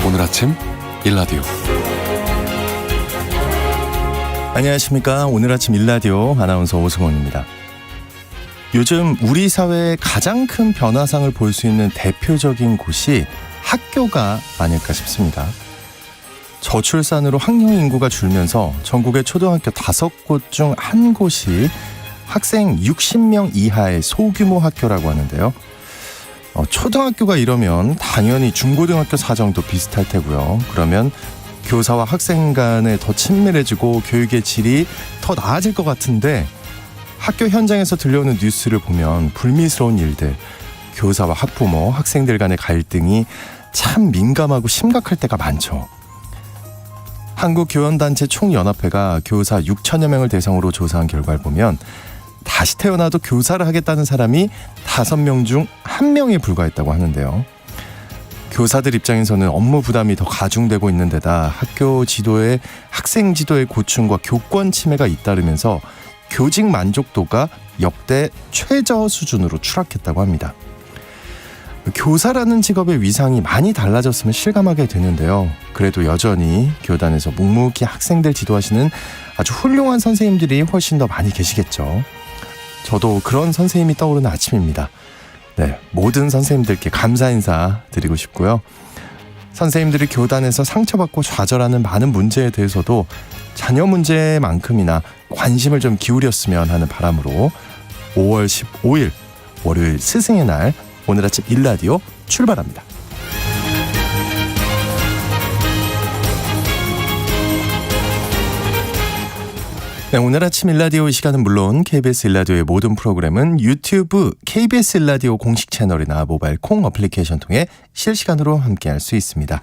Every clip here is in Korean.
오늘 아침 일라디오. 안녕하십니까. 오늘 아침 일라디오 아나운서 오승원입니다. 요즘 우리 사회의 가장 큰 변화상을 볼 수 있는 대표적인 곳이 학교가 아닐까 싶습니다. 저출산으로 학령 인구가 줄면서 전국의 초등학교 5곳 중 한 곳이 학생 60명 이하의 소규모 학교라고 하는데요. 초등학교가 이러면 당연히 중고등학교 사정도 비슷할 테고요. 그러면 교사와 학생 간에 더 친밀해지고 교육의 질이 더 나아질 것 같은데, 학교 현장에서 들려오는 뉴스를 보면 불미스러운 일들, 교사와 학부모, 학생들 간의 갈등이 참 민감하고 심각할 때가 많죠. 한국교원단체 총연합회가 교사 6천여 명을 대상으로 조사한 결과를 보면 다시 태어나도 교사를 하겠다는 사람이 5명 중 1명에 불과했다고 하는데요. 교사들 입장에서는 업무 부담이 더 가중되고 있는 데다 학교 지도에 학생 지도의 고충과 교권 침해가 잇따르면서 교직 만족도가 역대 최저 수준으로 추락했다고 합니다. 교사라는 직업의 위상이 많이 달라졌으면 실감하게 되는데요. 그래도 여전히 교단에서 묵묵히 학생들 지도하시는 아주 훌륭한 선생님들이 훨씬 더 많이 계시겠죠. 저도 그런 선생님이 떠오르는 아침입니다. 네, 모든 선생님들께 감사 인사 드리고 싶고요. 선생님들이 교단에서 상처받고 좌절하는 많은 문제에 대해서도 자녀 문제만큼이나 관심을 좀 기울였으면 하는 바람으로 5월 15일 월요일 스승의 날 오늘 아침 일라디오 출발합니다. 네, 오늘 아침 일라디오 이 시간은 물론 KBS 일라디오의 모든 프로그램은 유튜브 KBS 일라디오 공식 채널이나 모바일 콩 어플리케이션 통해 실시간으로 함께할 수 있습니다.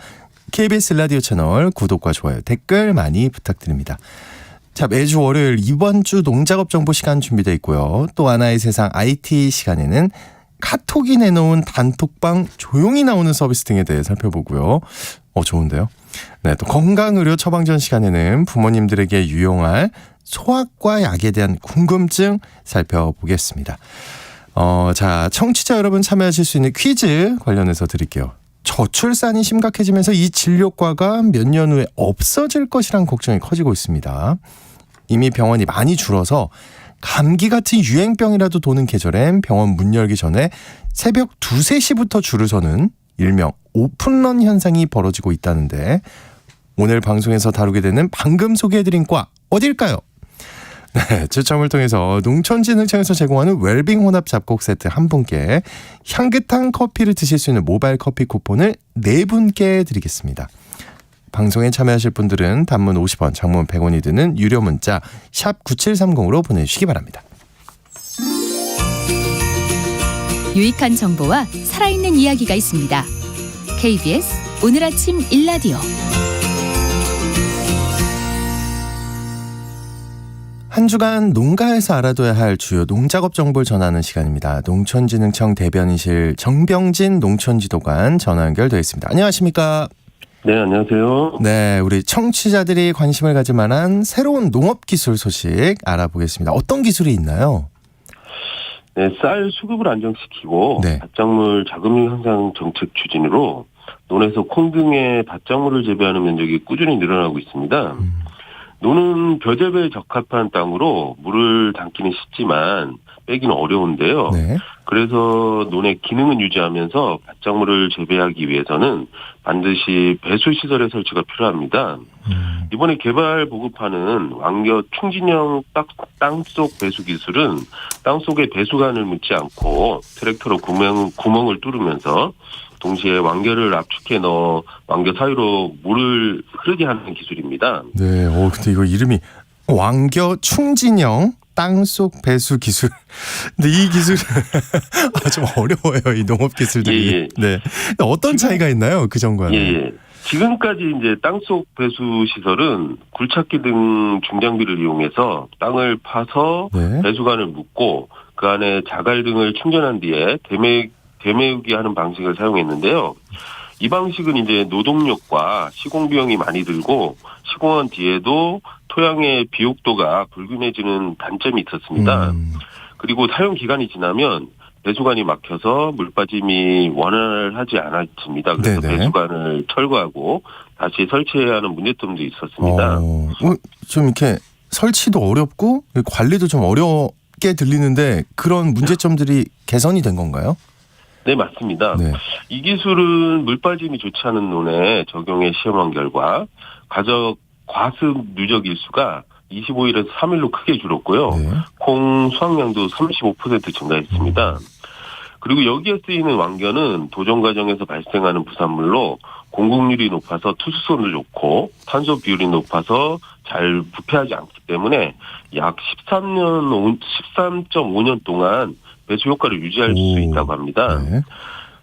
KBS 일라디오 채널 구독과 좋아요, 댓글 많이 부탁드립니다. 자, 매주 월요일 이번 주 농작업 정보 시간 준비되어 있고요. 또 하나의 세상 IT 시간에는 카톡이 내놓은 단톡방 조용히 나오는 서비스 등에 대해 살펴보고요. 좋은데요. 네, 또 건강의료 처방전 시간에는 부모님들에게 유용할 소아과 약에 대한 궁금증 살펴보겠습니다. 자, 청취자 여러분 참여하실 수 있는 퀴즈 관련해서 드릴게요. 저출산이 심각해지면서 이 진료과가 몇 년 후에 없어질 것이란 걱정이 커지고 있습니다. 이미 병원이 많이 줄어서 감기 같은 유행병이라도 도는 계절엔 병원 문 열기 전에 새벽 2, 3시부터 줄을 서는 일명 오픈런 현상이 벌어지고 있다는데, 오늘 방송에서 다루게 되는 방금 소개해드린 과 어딜까요? 네, 추첨을 통해서 농촌진흥청에서 제공하는 웰빙 혼합 잡곡 세트 한 분께, 향긋한 커피를 드실 수 있는 모바일 커피 쿠폰을 4분께 드리겠습니다. 방송에 참여하실 분들은 단문 50원, 장문 100원이 드는 유료 문자 샵 9730으로 보내주시기 바랍니다. 유익한 정보와 살아있는 이야기가 있습니다. KBS 오늘 아침 일라디오. 한 주간 농가에서 알아둬야 할 주요 농작업 정보를 전하는 시간입니다. 농촌진흥청 대변인실 정병진 농촌지도관 전화 연결되어 있습니다. 안녕하십니까? 네, 안녕하세요. 네, 우리 청취자들이 관심을 가질 만한 새로운 농업기술 소식 알아보겠습니다. 어떤 기술이 있나요? 네, 쌀 수급을 안정시키고 네. 밭작물 자급률 향상 정책 추진으로 논에서 콩 등의 밭작물을 재배하는 면적이 꾸준히 늘어나고 있습니다. 논은 벼재배에 적합한 땅으로 물을 담기는 쉽지만 빼기는 어려운데요. 네. 그래서 논의 기능은 유지하면서 밭작물을 재배하기 위해서는 반드시 배수시설의 설치가 필요합니다. 이번에 개발 보급하는 왕겨 충진형 땅속 배수 기술은 땅속에 배수관을 묻지 않고 트랙터로 구멍을 뚫으면서 동시에 왕겨를 압축해 넣어 왕겨 사이로 물을 흐르게 하는 기술입니다. 네, 근데 이거 이름이 왕겨 충진형 땅속 배수 기술. 근데 이 기술 좀 어려워요, 이 농업 기술들이. 예. 네. 어떤 차이가 있나요, 그 전과는? 예. 지금까지 이제 땅속 배수 시설은 굴착기 등 중장비를 이용해서 땅을 파서 네. 배수관을 묻고 그 안에 자갈 등을 충전한 뒤에 대매우기 하는 방식을 사용했는데요. 이 방식은 이제 노동력과 시공 비용이 많이 들고 시공한 뒤에도 토양의 비옥도가 불균해지는 단점이 있었습니다. 그리고 사용 기간이 지나면 배수관이 막혀서 물빠짐이 원활하지 않았습니다. 그래서 네네. 배수관을 철거하고 다시 설치해야 하는 문제점도 있었습니다. 좀 이렇게 설치도 어렵고 관리도 좀 어렵게 들리는데 그런 문제점들이 개선이 된 건가요? 네, 맞습니다. 네. 이 기술은 물빠짐이 좋지 않은 논에 적용해 시험한 결과 과습 누적 일수가 25일에서 3일로 크게 줄었고요. 네. 콩 수확량도 35% 증가했습니다. 그리고 여기에 쓰이는 왕겨는 도전 과정에서 발생하는 부산물로 공급률이 높아서 투수성도 좋고 탄소 비율이 높아서 잘 부패하지 않기 때문에 약 13.5년 동안 배수 효과를 유지할 수 있다고 합니다. 네.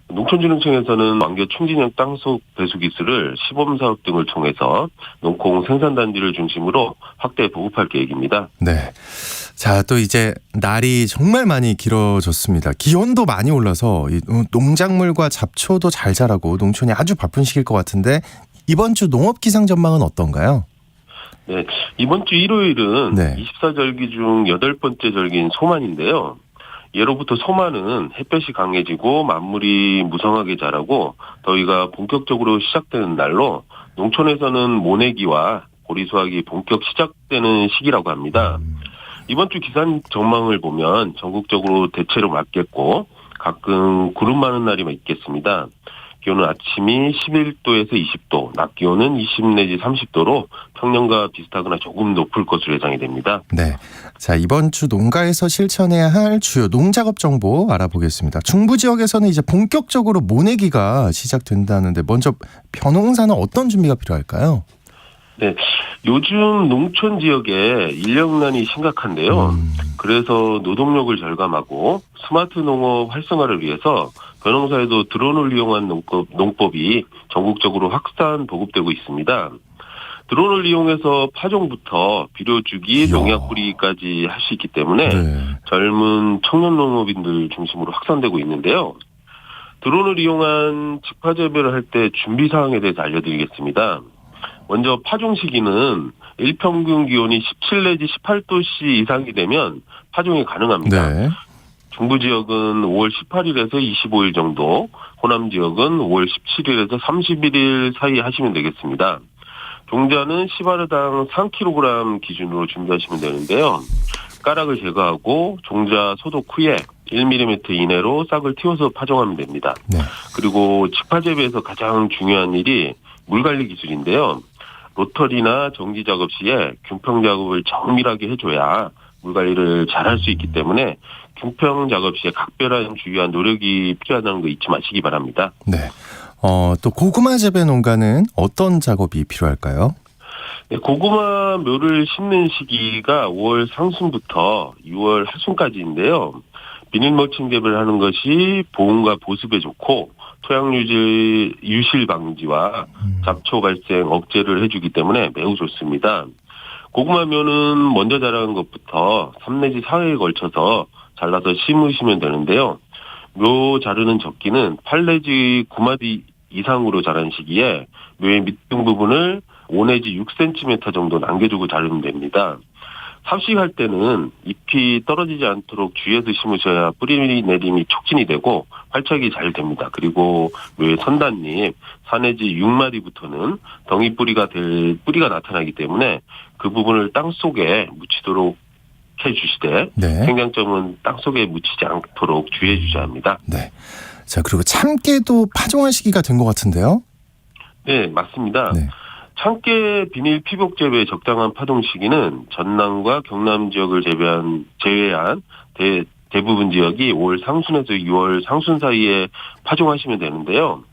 농촌진흥청에서는 왕겨 충진형 땅속 배수 기술을 시범사업 등을 통해서 농콩 생산단지를 중심으로 확대 보급할 계획입니다. 네. 자, 또 이제 날이 정말 많이 길어졌습니다. 기온도 많이 올라서 이 농작물과 잡초도 잘 자라고 농촌이 아주 바쁜 시기일 것 같은데 이번 주 농업 기상 전망은 어떤가요? 네, 이번 주 일요일은 네. 24절기 중 8번째 절기인 소만인데요. 예로부터 소만은 햇볕이 강해지고 만물이 무성하게 자라고 더위가 본격적으로 시작되는 날로 농촌에서는 모내기와 보리 수확이 본격 시작되는 시기라고 합니다. 이번 주 기상 전망을 보면 전국적으로 대체로 맑겠고 가끔 구름 많은 날이 있겠습니다. 기온은 아침이 11도에서 20도, 낮 기온은 20 내지 30도로 평년과 비슷하거나 조금 높을 것으로 예상이 됩니다. 네. 자, 이번 주 농가에서 실천해야 할 주요 농작업 정보 알아보겠습니다. 중부 지역에서는 이제 본격적으로 모내기가 시작된다는데 먼저 벼농사는 어떤 준비가 필요할까요? 네, 요즘 농촌 지역에 인력난이 심각한데요. 그래서 노동력을 절감하고 스마트 농업 활성화를 위해서 벼농사에도 드론을 이용한 농법이 전국적으로 확산 보급되고 있습니다. 드론을 이용해서 파종부터 비료 주기, 농약 뿌리기까지 할 수 있기 때문에 젊은 청년 농업인들 중심으로 확산되고 있는데요. 드론을 이용한 직파 재배를 할 때 준비 사항에 대해서 알려드리겠습니다. 먼저 파종 시기는 일평균 기온이 17 내지 18도씨 이상이 되면 파종이 가능합니다. 네. 중부 지역은 5월 18일에서 25일 정도, 호남 지역은 5월 17일에서 31일 사이 하시면 되겠습니다. 종자는 시바르당 3kg 기준으로 준비하시면 되는데요. 가락을 제거하고 종자 소독 후에 1mm 이내로 싹을 틔워서 파종하면 됩니다. 네. 그리고 직파 재배에서 가장 중요한 일이 물관리 기술인데요. 로터리나 정지 작업 시에 균평 작업을 정밀하게 해줘야 물관리를 잘할 수 있기 때문에 균평 작업 시에 각별한 주의와 노력이 필요하다는 거 잊지 마시기 바랍니다. 네. 또 고구마 재배 농가는 어떤 작업이 필요할까요? 네, 고구마 묘를 심는 시기가 5월 상순부터 6월 하순까지인데요. 비닐 멀칭 재배를 하는 것이 보온과 보습에 좋고 토양 유실 방지와 잡초 발생 억제를 해주기 때문에 매우 좋습니다. 고구마 묘는 먼저 자라는 것부터 3 내지 4회에 걸쳐서 잘라서 심으시면 되는데요. 묘 자르는 접기는 8 내지 9마디 이상으로 자란 시기에 묘의 밑둥 부분을 5 내지 6cm 정도 남겨주고 자르면 됩니다. 삽식할 때는 잎이 떨어지지 않도록 주의해서 심으셔야 뿌리 내림이 촉진이 되고 활착이 잘 됩니다. 그리고 묘의 선단잎 4 내지 6마디부터는 덩이뿌리가 나타나기 때문에 그 부분을 땅속에 묻히도록 해주시되 네. 생장점은 땅속에 묻히지 않도록 주의해 주셔야 합니다. 네. 자, 그리고 참깨도 파종할 시기가 된 것 같은데요? 네, 맞습니다. 네. 참깨 비닐 피복 재배의 적당한 파종 시기는 전남과 경남 지역을 제외한 대부분 지역이 5월 상순에서 6월 상순 사이에 파종하시면 되는데요.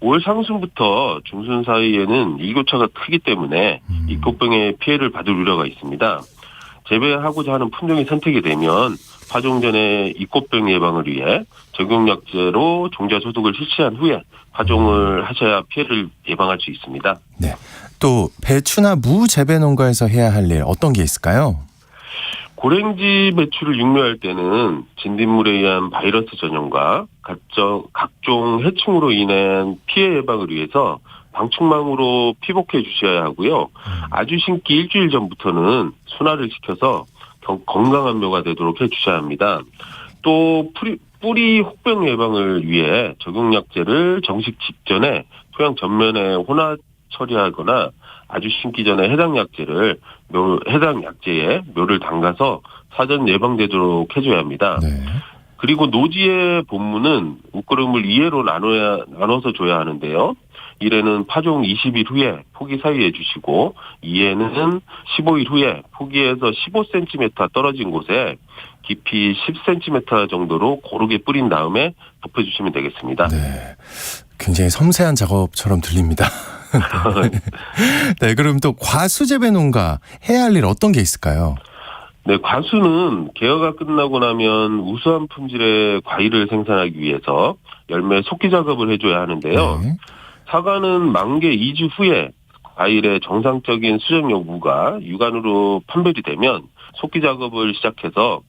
5월 상순부터 중순 사이에는 일교차가 크기 때문에 잎꽃병의 피해를 받을 우려가 있습니다. 재배하고자 하는 품종이 선택이 되면 파종 전에 잎꽃병 예방을 위해 적용약제로 종자 소독을 실시한 후에 파종을 하셔야 피해를 예방할 수 있습니다. 네. 또 배추나 무 재배 농가에서 해야 할 일 어떤 게 있을까요? 고랭지 배추를 육묘할 때는 진딧물에 의한 바이러스 전염과 각종 해충으로 인한 피해 예방을 위해서 방충망으로 피복해 주셔야 하고요. 아주 심기 일주일 전부터는 순화를 시켜서 건강한 묘가 되도록 해 주셔야 합니다. 또 뿌리 혹병 예방을 위해 적용약제를 정식 직전에 토양 전면에 혼합 처리하거나 아주 심기 전에 해당 약제에 묘를 담가서 사전 예방되도록 해줘야 합니다. 네. 그리고 노지의 본무는 웃거름을 2회로 나눠서 줘야 하는데요. 1회는 파종 20일 후에 포기 사유해 주시고 2회는 15일 후에 포기에서 15cm 떨어진 곳에 깊이 10cm 정도로 고르게 뿌린 다음에 덮어주시면 되겠습니다. 네. 굉장히 섬세한 작업처럼 들립니다. 네, 그럼 또 과수 재배 농가 해야 할 일 어떤 게 있을까요? 네, 과수는 개화가 끝나고 나면 우수한 품질의 과일을 생산하기 위해서 열매 속기 작업을 해줘야 하는데요. 네. 사과는 만개 2주 후에 과일의 정상적인 수정 여부가 육안으로 판별이 되면 속기 작업을 시작해서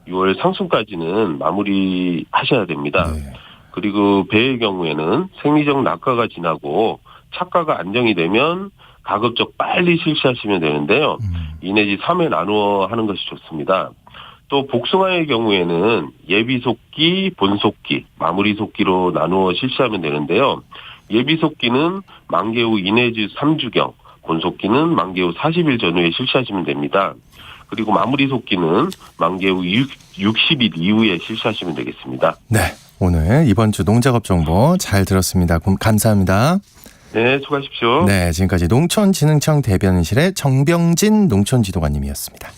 6월 상순까지는 마무리하셔야 됩니다. 네. 그리고 배의 경우에는 생리적 낙과가 지나고 착과가 안정이 되면 가급적 빨리 실시하시면 되는데요. 2 내지 3회 나누어 하는 것이 좋습니다. 또 복숭아의 경우에는 예비 속기, 본 속기, 마무리 속기로 나누어 실시하면 되는데요. 예비 속기는 만개 후 2 내지 3주경, 본 속기는 만개 후 40일 전후에 실시하시면 됩니다. 그리고 마무리 속기는 만개 후 60일 이후에 실시하시면 되겠습니다. 네, 오늘 이번 주 농작업 정보 잘 들었습니다. 감사합니다. 네, 수고하십시오. 네, 지금까지 농촌진흥청 대변인실의 정병진 농촌지도관님이었습니다.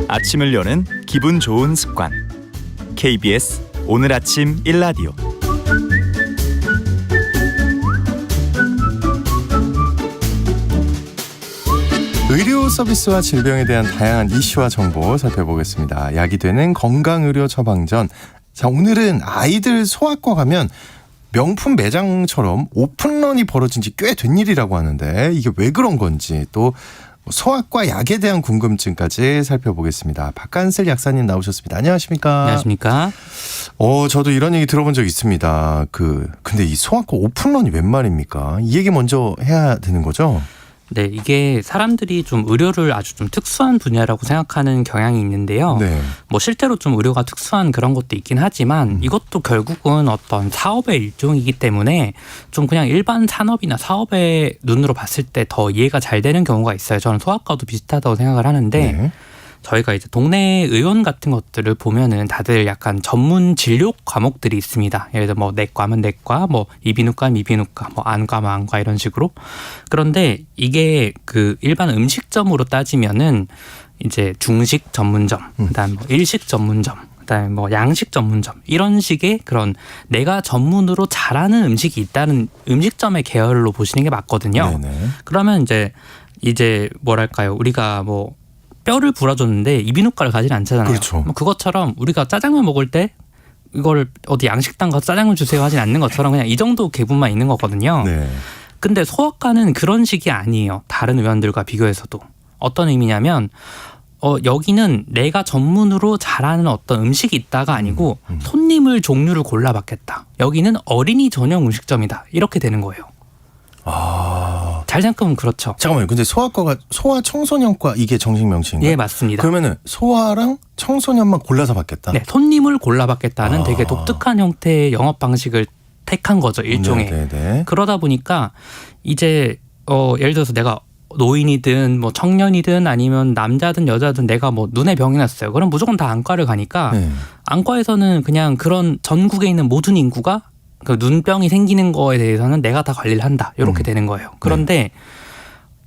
아침을 여는 기분 좋은 습관. KBS 오늘 아침 1라디오. 의료 서비스와 질병에 대한 다양한 이슈와 정보 살펴보겠습니다. 약이 되는 건강의료 처방전. 자, 오늘은 아이들 소아과 가면 명품 매장처럼 오픈런이 벌어진 지 꽤 된 일이라고 하는데 이게 왜 그런 건지 또 소아과 약에 대한 궁금증까지 살펴보겠습니다. 박간슬 약사님 나오셨습니다. 안녕하십니까? 안녕하십니까? 저도 이런 얘기 들어본 적 있습니다. 근데 이 소아과 오픈런이 웬 말입니까? 이 얘기 먼저 해야 되는 거죠? 네, 이게 사람들이 좀 의료를 아주 좀 특수한 분야라고 생각하는 경향이 있는데요. 네. 뭐 실제로 좀 의료가 특수한 그런 것도 있긴 하지만 이것도 결국은 어떤 사업의 일종이기 때문에 좀 그냥 일반 산업이나 사업의 눈으로 봤을 때 더 이해가 잘 되는 경우가 있어요. 저는 소아과도 비슷하다고 생각을 하는데 네. 저희가 이제 동네 의원 같은 것들을 보면은 다들 약간 전문 진료 과목들이 있습니다. 예를 들어 뭐 내과면 내과, 뭐 이비인후과면 이비인후과, 뭐 안과면 안과 이런 식으로. 그런데 이게 그 일반 음식점으로 따지면은 이제 중식 전문점, 그다음 뭐 일식 전문점, 그다음에 뭐 양식 전문점 이런 식의 그런 내가 전문으로 잘하는 음식이 있다는 음식점의 계열로 보시는 게 맞거든요. 네네. 그러면 이제 뭐랄까요? 우리가 뭐 뼈를 불어줬는데 이비인후과를 가진 않잖아요. 그렇죠. 그것처럼 우리가 짜장면 먹을 때 이걸 어디 양식당 가서 짜장면 주세요 하진 않는 것처럼 그냥 이 정도 계분만 있는 거거든요. 네. 근데 소아과는 그런 식이 아니에요. 다른 의원들과 비교해서도. 어떤 의미냐면 여기는 내가 전문으로 잘하는 어떤 음식이 있다가 아니고 손님을 종류를 골라받겠다. 여기는 어린이 전용 음식점이다. 이렇게 되는 거예요. 아, 잘 생각하면 그렇죠. 잠깐만요. 근데 소아과가 소아 청소년과 이게 정식 명칭인가요? 예, 맞습니다. 그러면은 소아랑 청소년만 골라서 받겠다. 네, 손님을 골라받겠다는 되게 아. 독특한 형태의 영업 방식을 택한 거죠, 일종의. 네네. 그러다 보니까 이제 예를 들어서 내가 노인이든 뭐 청년이든 아니면 남자든 여자든 내가 뭐 눈에 병이 났어요. 그럼 무조건 다 안과를 가니까 네. 안과에서는 그냥 그런 전국에 있는 모든 인구가 그 눈병이 생기는 거에 대해서는 내가 다 관리를 한다. 이렇게 되는 거예요. 그런데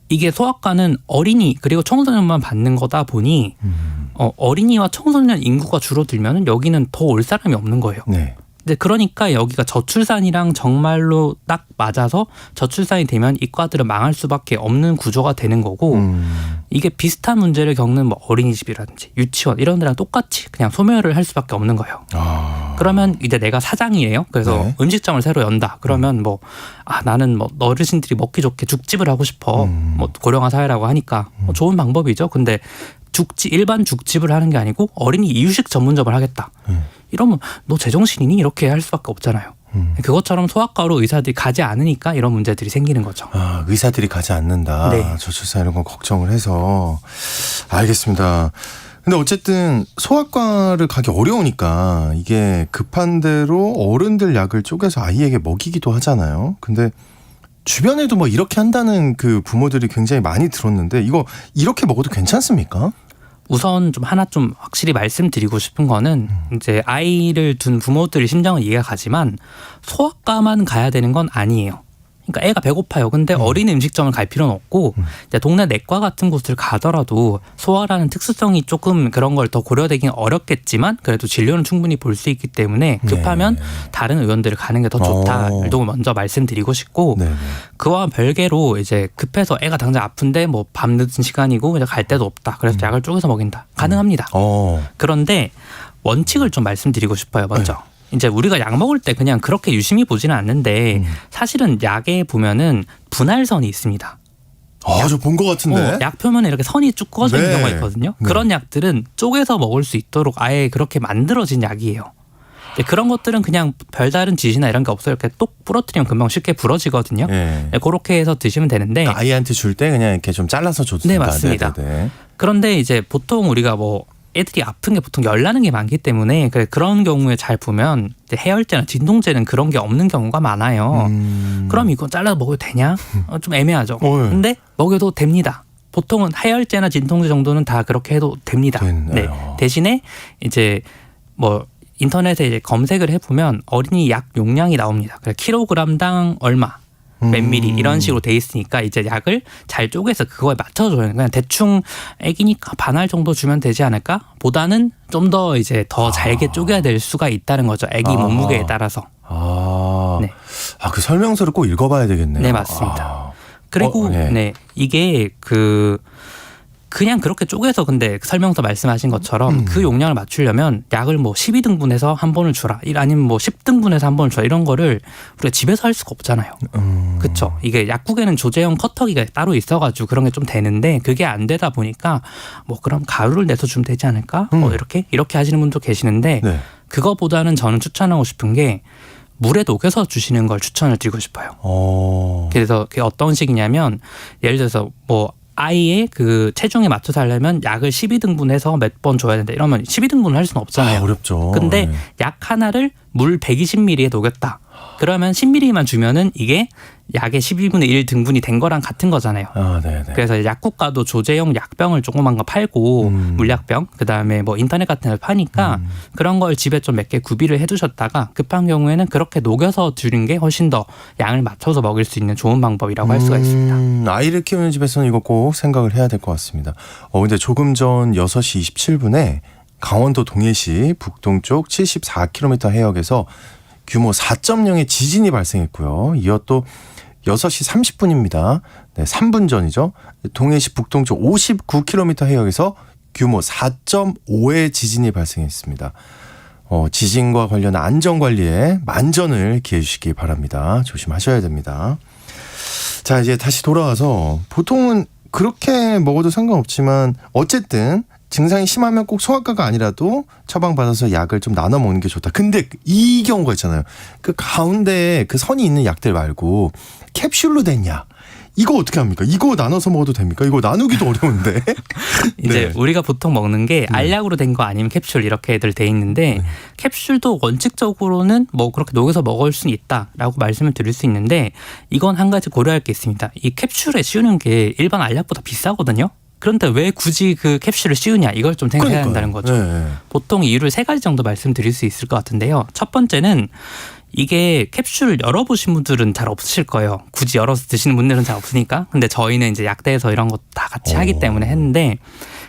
이게 소아과는 어린이 그리고 청소년만 받는 거다 보니 어린이와 청소년 인구가 줄어들면 여기는 더 올 사람이 없는 거예요. 네. 근데 그러니까 여기가 저출산이랑 정말로 딱 맞아서 저출산이 되면 이과들은 망할 수밖에 없는 구조가 되는 거고 이게 비슷한 문제를 겪는 뭐 어린이집이라든지 유치원 이런 데랑 똑같이 그냥 소멸을 할 수밖에 없는 거예요. 아. 그러면 이제 내가 사장이에요. 그래서 네. 음식점을 새로 연다. 그러면 뭐 나는 뭐 어르신들이 먹기 좋게 죽집을 하고 싶어. 뭐 고령화 사회라고 하니까 좋은 방법이죠. 근데 일반 죽집을 하는 게 아니고 어린이 이유식 전문점을 하겠다. 이러면 너 제정신이니? 이렇게 할 수밖에 없잖아요. 그것처럼 소아과로 의사들이 가지 않으니까 이런 문제들이 생기는 거죠. 아, 의사들이 가지 않는다. 네. 저출산 이런 건 걱정을 해서. 알겠습니다. 근데 어쨌든 소아과를 가기 어려우니까 이게 급한 대로 어른들 약을 쪼개서 아이에게 먹이기도 하잖아요. 근데 주변에도 뭐 이렇게 한다는 그 부모들이 굉장히 많이 들었는데 이거 이렇게 먹어도 괜찮습니까? 우선 좀 하나 좀 확실히 말씀드리고 싶은 거는 이제 아이를 둔 부모들의 심정은 이해가 가지만 소아과만 가야 되는 건 아니에요. 그러니까 애가 배고파요. 근데 어린이 음식점을 갈 필요는 없고 이제 동네 내과 같은 곳을 가더라도 소아라는 특수성이 조금 그런 걸 더 고려되긴 어렵겠지만 그래도 진료는 충분히 볼 수 있기 때문에 급하면 다른 의원들을 가는 게 더 좋다를 먼저 말씀드리고 싶고 네. 그와 별개로 이제 급해서 애가 당장 아픈데 뭐 밤늦은 시간이고 그냥 갈 데도 없다. 그래서 약을 쪼개서 먹인다. 가능합니다. 그런데 원칙을 좀 말씀드리고 싶어요. 먼저. 네. 이제 우리가 약 먹을 때 그냥 그렇게 유심히 보지는 않는데 사실은 약에 보면은 분할선이 있습니다. 저 본 것 같은데. 약 표면에 이렇게 선이 쭉 꺼져 있는 네. 경우가 있거든요. 네. 그런 약들은 쪼개서 먹을 수 있도록 아예 그렇게 만들어진 약이에요. 그런 것들은 그냥 별다른 지시나 이런 게 없어요. 이렇게 똑 부러뜨리면 금방 쉽게 부러지거든요. 네. 그렇게 해서 드시면 되는데 그러니까 아이한테 줄 때 그냥 이렇게 좀 잘라서 줘도 네, 된다. 맞습니다. 네네네. 그런데 이제 보통 우리가 뭐 애들이 아픈 게 보통 열나는 게 많기 때문에 그런 경우에 잘 보면 이제 해열제나 진통제는 그런 게 없는 경우가 많아요. 그럼 이거 잘라서 먹어도 되냐? 좀 애매하죠. 근데 먹여도 됩니다. 보통은 해열제나 진통제 정도는 다 그렇게 해도 됩니다. 네. 대신에 이제 뭐 인터넷에 이제 검색을 해보면 어린이 약 용량이 나옵니다. 그래서 킬로그램당 얼마. 몇 미리 이런 식으로 돼 있으니까 이제 약을 잘 쪼개서 그거에 맞춰줘요. 그냥 대충 애기니까 반알 정도 주면 되지 않을까? 보다는 좀 더 이제 더 잘게 쪼개야 될 수가 있다는 거죠. 애기 몸무게에 따라서. 네. 그 설명서를 꼭 읽어봐야 되겠네요. 네, 맞습니다. 그리고 네, 이게 그냥 그렇게 쪼개서 근데 설명서 말씀하신 것처럼 그 용량을 맞추려면 약을 뭐 12등분해서 한 번을 주라 아니면 뭐 10등분해서 한 번을 주라 이런 거를 우리가 집에서 할 수가 없잖아요. 그렇죠. 이게 약국에는 조제형 커터기가 따로 있어가지고 그런 게 좀 되는데 그게 안 되다 보니까 뭐 그럼 가루를 내서 주면 되지 않을까? 이렇게 하시는 분도 계시는데 네. 그거보다는 저는 추천하고 싶은 게 물에 녹여서 주시는 걸 추천을 드리고 싶어요. 그래서 그게 어떤 식이냐면 예를 들어서 뭐 아이의 그 체중에 맞춰서 하려면 약을 12등분해서 몇 번 줘야 된다. 이러면 12등분을 할 수는 없잖아요. 어렵죠. 근데 네. 약 하나를 물 120ml에 녹였다. 그러면 10ml만 주면은 이게 약의 12분의 1 등분이 된 거랑 같은 거잖아요. 네네. 그래서 약국 가도 조제용 약병을 조그만 거 팔고 물약병 그다음에 뭐 인터넷 같은 걸 파니까 그런 걸 집에 좀 몇 개 구비를 해두셨다가 급한 경우에는 그렇게 녹여서 주는 게 훨씬 더 양을 맞춰서 먹일 수 있는 좋은 방법이라고 할 수가 있습니다. 아이를 키우는 집에서는 이거 꼭 생각을 해야 될 것 같습니다. 근데 조금 전 6시 27분에 강원도 동해시 북동쪽 74km 해역에서 규모 4.0의 지진이 발생했고요. 이어 또 6시 30분입니다. 네, 3분 전이죠. 동해시 북동쪽 59km 해역에서 규모 4.5의 지진이 발생했습니다. 지진과 관련한 안전관리에 만전을 기해 주시기 바랍니다. 조심하셔야 됩니다. 자, 이제 다시 돌아와서 보통은 그렇게 먹어도 상관없지만 어쨌든 증상이 심하면 꼭 소아과가 아니라도 처방받아서 약을 좀 나눠 먹는 게 좋다. 근데 이 경우가 있잖아요. 그 가운데에 그 선이 있는 약들 말고 캡슐로 된 약. 이거 어떻게 합니까? 이거 나눠서 먹어도 됩니까? 이거 나누기도 어려운데. 이제 네. 우리가 보통 먹는 게 알약으로 된 거 아니면 캡슐 이렇게들 돼 있는데 캡슐도 원칙적으로는 뭐 그렇게 녹여서 먹을 수는 있다라고 말씀을 드릴 수 있는데 이건 한 가지 고려할 게 있습니다. 이 캡슐에 씌우는 게 일반 알약보다 비싸거든요. 그런데 왜 굳이 그 캡슐을 씌우냐 이걸 좀 생각해야 한다는 거죠. 네. 보통 이유를 3가지 정도 말씀드릴 수 있을 것 같은데요. 첫 번째는 이게 캡슐을 열어보신 분들은 잘 없으실 거예요. 굳이 열어서 드시는 분들은 잘 없으니까. 근데 저희는 이제 약대에서 이런 거 다 같이 하기 때문에 했는데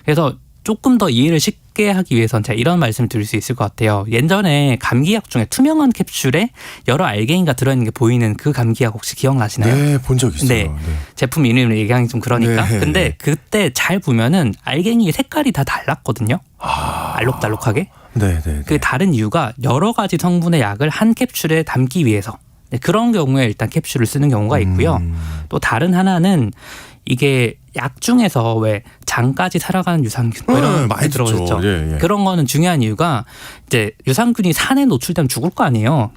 그래서 조금 더 이해를 쉽게 하기 위해서는 제가 이런 말씀을 드릴 수 있을 것 같아요. 예전에 감기약 중에 투명한 캡슐에 여러 알갱이가 들어있는 게 보이는 그 감기약 혹시 기억나시나요? 네, 본 적 있어요. 네. 제품 이름을 얘기하기 좀 그러니까. 네. 근데 그때 잘 보면은 알갱이 색깔이 다 달랐거든요. 알록달록하게. 네. 그 다른 이유가 여러 가지 성분의 약을 한 캡슐에 담기 위해서. 네, 그런 경우에 일단 캡슐을 쓰는 경우가 있고요. 또 다른 하나는 이게 약 중에서 왜 장까지 살아가는 유산균 뭐 이런 거 많이 들어보셨죠? 예, 예. 그런 거는 중요한 이유가 이제 유산균이 산에 노출되면 죽을 거 아니에요.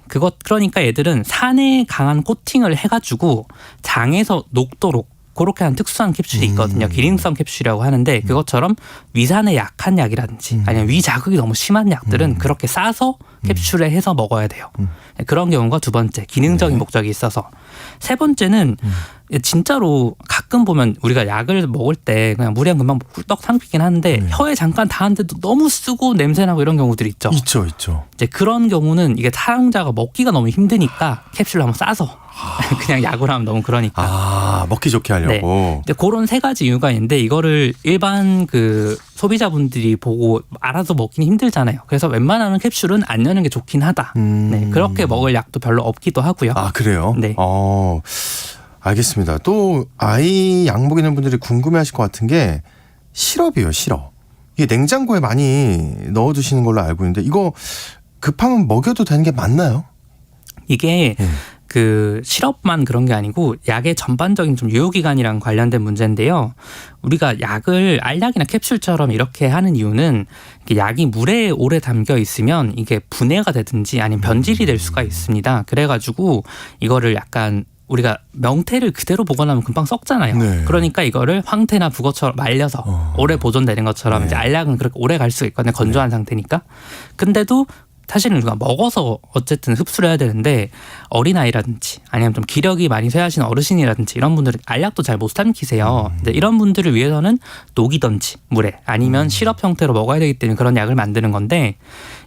그러니까 얘들은 산에 강한 코팅을 해가지고 장에서 녹도록 그렇게 한 특수한 캡슐이 있거든요. 기능성 캡슐이라고 하는데 그것처럼 위산에 약한 약이라든지 아니면 위 자극이 너무 심한 약들은 그렇게 싸서 캡슐에 해서 먹어야 돼요. 그런 경우가 두 번째 기능적인 목적이 있어서. 세 번째는 진짜로 가끔 보면 우리가 약을 먹을 때 그냥 물에 금방 꿀떡 삼키긴 하는데 혀에 잠깐 닿았는데도 너무 쓰고 냄새나고 이런 경우들이 있죠. 있죠. 이제 그런 경우는 이게 사용자가 먹기가 너무 힘드니까 캡슐을 한번 싸서 그냥 약으로 하면 너무 그러니까. 먹기 좋게 하려고. 이제 그런 세 가지 이유가 있는데 이거를 일반 그 소비자분들이 보고 알아서 먹기는 힘들잖아요. 그래서 웬만하면 캡슐은 안 여는 게 좋긴 하다. 네, 그렇게 먹을 약도 별로 없기도 하고요. 그래요? 네. 알겠습니다. 또 아이 약 먹이는 분들이 궁금해하실 것 같은 게 시럽이에요. 시럽. 이게 냉장고에 많이 넣어두시는 걸로 알고 있는데 이거 급하면 먹여도 되는 게 맞나요? 이게 그 시럽만 그런 게 아니고 약의 전반적인 좀 유효기간이랑 관련된 문제인데요. 우리가 약을 알약이나 캡슐처럼 이렇게 하는 이유는 약이 물에 오래 담겨 있으면 이게 분해가 되든지 아니면 변질이 될 수가 있습니다. 그래가지고 이거를 약간 우리가 명태를 그대로 보관하면 금방 썩잖아요. 네. 그러니까 이거를 황태나 북어처럼 말려서 오래 보존되는 것처럼 이제 알약은 그렇게 오래 갈 수가 있거든요. 건조한 상태니까. 근데도 사실은 우리가 먹어서 어쨌든 흡수를 해야 되는데 어린아이라든지 아니면 좀 기력이 많이 쇠하신 어르신이라든지 이런 분들은 알약도 잘 못 삼키세요. 근데 이런 분들을 위해서는 녹이든지 물에 아니면 시럽 형태로 먹어야 되기 때문에 그런 약을 만드는 건데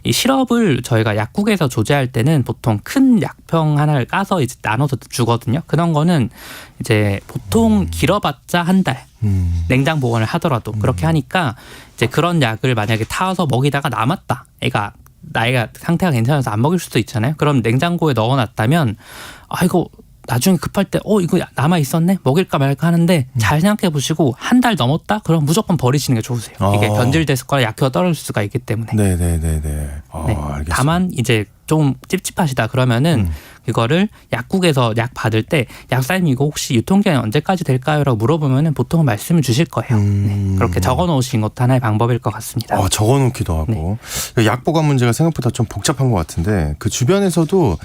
이 시럽을 저희가 약국에서 조제할 때는 보통 큰 약병 하나를 까서 이제 나눠서 주거든요. 그런 거는 이제 보통 길어봤자 한 달 냉장 보관을 하더라도 그렇게 하니까 이제 그런 약을 만약에 타서 먹이다가 남았다. 애가 나이가 상태가 괜찮아서 안 먹일 수도 있잖아요. 그럼 냉장고에 넣어놨다면 이거 나중에 급할 때 이거 남아 있었네 먹일까 말까 하는데 잘 생각해 보시고 한 달 넘었다 그럼 무조건 버리시는 게 좋으세요. 이게 변질됐을 거나 약효가 떨어질 수가 있기 때문에. 네네네네. 알겠습니다. 다만 이제 좀 찝찝하시다 그러면은 그거를 약국에서 약 받을 때 약사님 이거 혹시 유통기한이 언제까지 될까요?라고 물어보면은 보통은 말씀을 주실 거예요. 네, 그렇게 적어놓으신 것도 하나의 방법일 것 같습니다. 적어놓기도 하고 약 보관 문제가 생각보다 좀 복잡한 것 같은데 그 주변에서도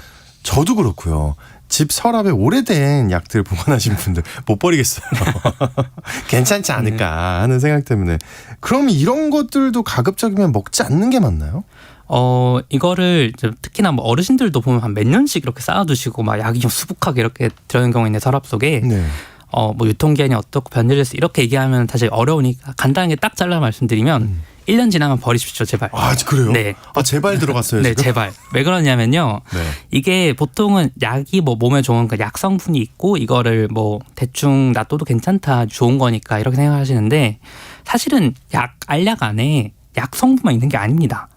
저도 그렇고요. 집 서랍에 오래된 약들 보관하신 분들 못 버리겠어요. 괜찮지 않을까 하는 생각 때문에. 그럼 이런 것들도 가급적이면 먹지 않는 게 맞나요? 이거를 특히나 뭐 어르신들도 보면 한 몇 년씩 이렇게 쌓아두시고 막 약이 좀 수북하게 이렇게 들어있는 경우가 있는데 서랍 속에 뭐 유통기한이 어떻고 변질됐어 이렇게 얘기하면 사실 어려우니까 간단하게 딱 잘라 말씀드리면 1년 지나면 버리십시오 제발. 그래요? 네. 제발 들어갔어요. 네, 지금? 제발. 왜 그러냐면요. 이게 보통은 약이 뭐 몸에 좋은 약 성분이 있고 이거를 뭐 대충 놔둬도 괜찮다, 좋은 거니까 이렇게 생각하시는데 사실은 알약 안에 약 성분만 있는 게 아닙니다.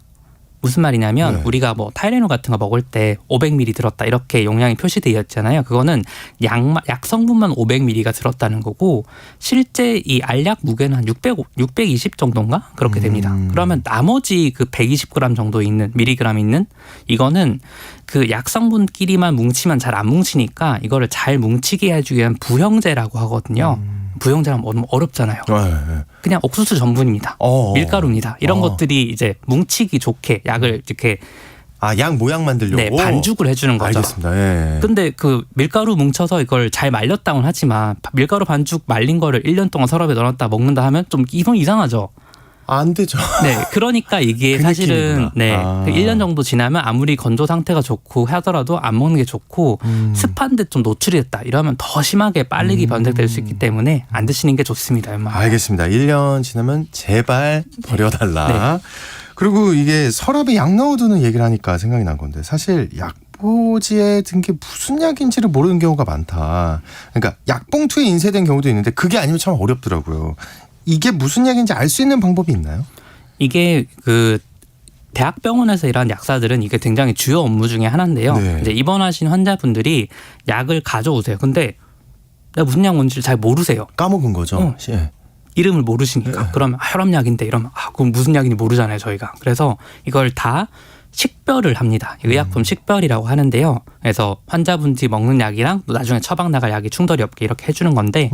무슨 말이냐면 우리가 뭐 타이레놀 같은 거 먹을 때 500ml 들었다 이렇게 용량이 표시되어 있잖아요. 그거는 약 성분만 500ml가 들었다는 거고 실제 이 알약 무게는 한 620 정도인가 그렇게 됩니다. 그러면 나머지 그 120g 정도 있는 밀리그램 있는 이거는 그 약 성분끼리만 뭉치면 잘 안 뭉치니까 이거를 잘 뭉치게 해주기 위한 부형제라고 하거든요. 부형제라면 너무 어렵잖아요. 그냥 옥수수 전분입니다. 밀가루입니다. 이런 것들이 이제 뭉치기 좋게 약을 이렇게 약 모양 만들려고 반죽을 해주는 거죠. 알겠습니다. 근데 그 밀가루 뭉쳐서 이걸 잘 말렸다고는 하지만 밀가루 반죽 말린 거를 1년 동안 서랍에 넣어놨다 먹는다 하면 좀 기분 이상하죠. 안 되죠. 네, 그러니까 이게 사실은 1년 정도 지나면 아무리 건조 상태가 좋고 하더라도 안 먹는 게 좋고 습한데 좀 노출이 됐다 이러면 더 심하게 빠르게 변색될 수 있기 때문에 안 드시는 게 좋습니다. 알겠습니다. 1년 지나면 제발 버려달라. 그리고 이게 서랍에 약 넣어두는 얘기를 하니까 생각이 난 건데 사실 약보지에 든 게 무슨 약인지를 모르는 경우가 많다. 그러니까 약봉투에 인쇄된 경우도 있는데 그게 아니면 참 어렵더라고요. 이게 무슨 약인지 알 수 있는 방법이 있나요? 이게 그 대학병원에서 일하는 약사들은 이게 굉장히 주요 업무 중에 하나인데요. 이제 입원하신 환자분들이 약을 가져오세요. 근데 내가 무슨 약 뭔지를 잘 모르세요. 까먹은 거죠. 이름을 모르시니까. 그러면 혈압약인데 이러면 그럼 무슨 약인지 모르잖아요 저희가. 그래서 이걸 다 식별을 합니다. 의약품 식별이라고 하는데요. 그래서 환자분들이 먹는 약이랑 또 나중에 처방 나갈 약이 충돌이 없게 이렇게 해주는 건데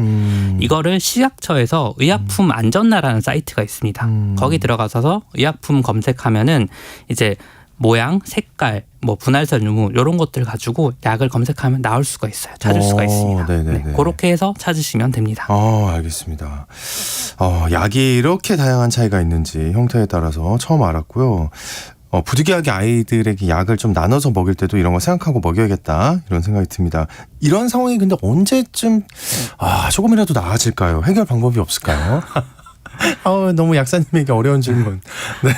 이거를 식약처에서 의약품 안전나라는 사이트가 있습니다. 거기 들어가서 의약품 검색하면은 이제 모양, 색깔, 뭐 분할선 유무 이런 것들 가지고 약을 검색하면 나올 수가 있어요. 찾을 수가 있습니다. 네, 그렇게 해서 찾으시면 됩니다. 알겠습니다. 약이 이렇게 다양한 차이가 있는지 형태에 따라서 처음 알았고요. 부득이하게 아이들에게 약을 좀 나눠서 먹일 때도 이런 거 생각하고 먹여야겠다 이런 생각이 듭니다. 이런 상황이 근데 언제쯤 조금이라도 나아질까요? 해결 방법이 없을까요? 너무 약사님에게 어려운 질문. 네,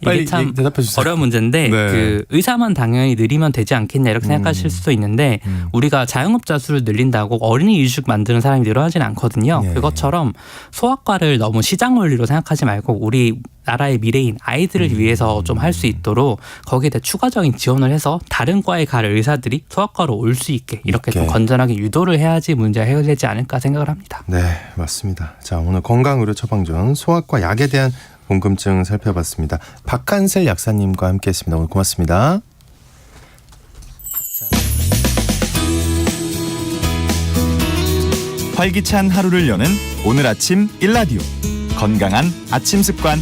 빨리 이게 참 대답해 주세요. 어려운 문제인데 네. 그 의사만 당연히 늘리면 되지 않겠냐 이렇게 생각하실 수도 있는데 우리가 자영업자 수를 늘린다고 어린이 이식 만드는 사람이 늘어나지는 않거든요. 예. 그것처럼 소아과를 너무 시장 원리로 생각하지 말고 우리 나라의 미래인 아이들을 위해서 좀 할 수 있도록 거기에 대해 추가적인 지원을 해서 다른 과에 갈 의사들이 소아과로 올 수 있게 이렇게 좀 건전하게 유도를 해야지 문제가 해결되지 않을까 생각을 합니다. 네, 맞습니다. 자, 오늘 건강의료 처방전 소아과 약에 대한 궁금증 살펴봤습니다. 박한슬 약사님과 함께했습니다. 오늘 고맙습니다. 활기찬 하루를 여는 오늘 아침 일라디오 건강한 아침 습관.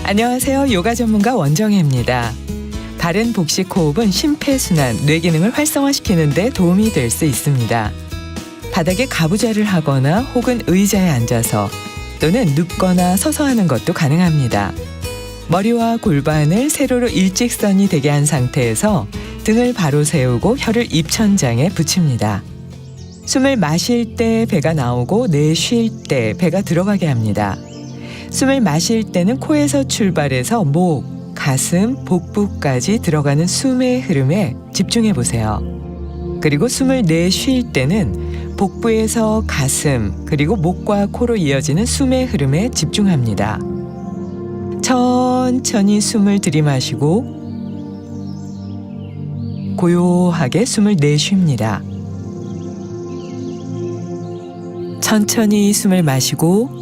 안녕하세요. 요가 전문가 원정혜입니다. 바른 복식 호흡은 심폐순환, 뇌 기능을 활성화시키는 데 도움이 될 수 있습니다. 바닥에 가부좌를 하거나 혹은 의자에 앉아서 또는 눕거나 서서 하는 것도 가능합니다. 머리와 골반을 세로로 일직선이 되게 한 상태에서 등을 바로 세우고 혀를 입천장에 붙입니다. 숨을 마실 때 배가 나오고 내쉴 때 배가 들어가게 합니다. 숨을 마실 때는 코에서 출발해서 목, 가슴, 복부까지 들어가는 숨의 흐름에 집중해 보세요. 그리고 숨을 내쉴 때는 복부에서 가슴, 그리고 목과 코로 이어지는 숨의 흐름에 집중합니다. 천천히 숨을 들이마시고 고요하게 숨을 내쉽니다. 천천히 숨을 마시고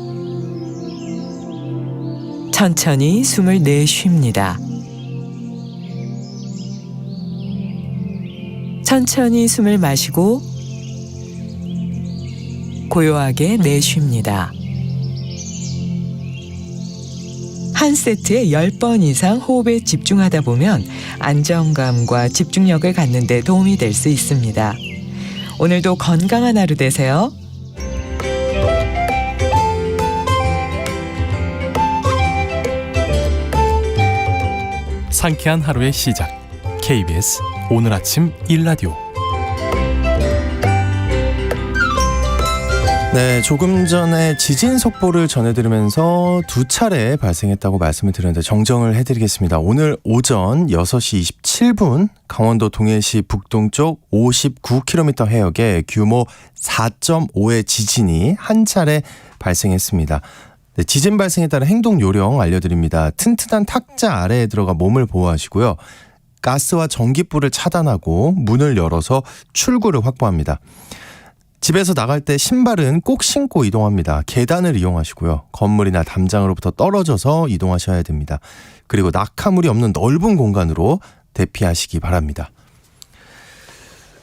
천천히 숨을 내쉽니다. 천천히 숨을 마시고 고요하게 내쉽니다. 한 세트에 10번 이상 호흡에 집중하다 보면 안정감과 집중력을 갖는 데 도움이 될 수 있습니다. 오늘도 건강한 하루 되세요. 상쾌한 하루의 시작. KBS 오늘 아침 일라디오. 네, 조금 전에 지진 속보를 전해드리면서 2차례 발생했다고 말씀을 드렸는데 정정을 해드리겠습니다. 오늘 오전 6시 27분 강원도 동해시 북동쪽 59km 해역에 규모 4.5의 지진이 한 차례 발생했습니다. 네, 지진 발생에 따른 행동 요령 알려드립니다. 튼튼한 탁자 아래에 들어가 몸을 보호하시고요. 가스와 전기불을 차단하고 문을 열어서 출구를 확보합니다. 집에서 나갈 때 신발은 꼭 신고 이동합니다. 계단을 이용하시고요. 건물이나 담장으로부터 떨어져서 이동하셔야 됩니다. 그리고 낙하물이 없는 넓은 공간으로 대피하시기 바랍니다.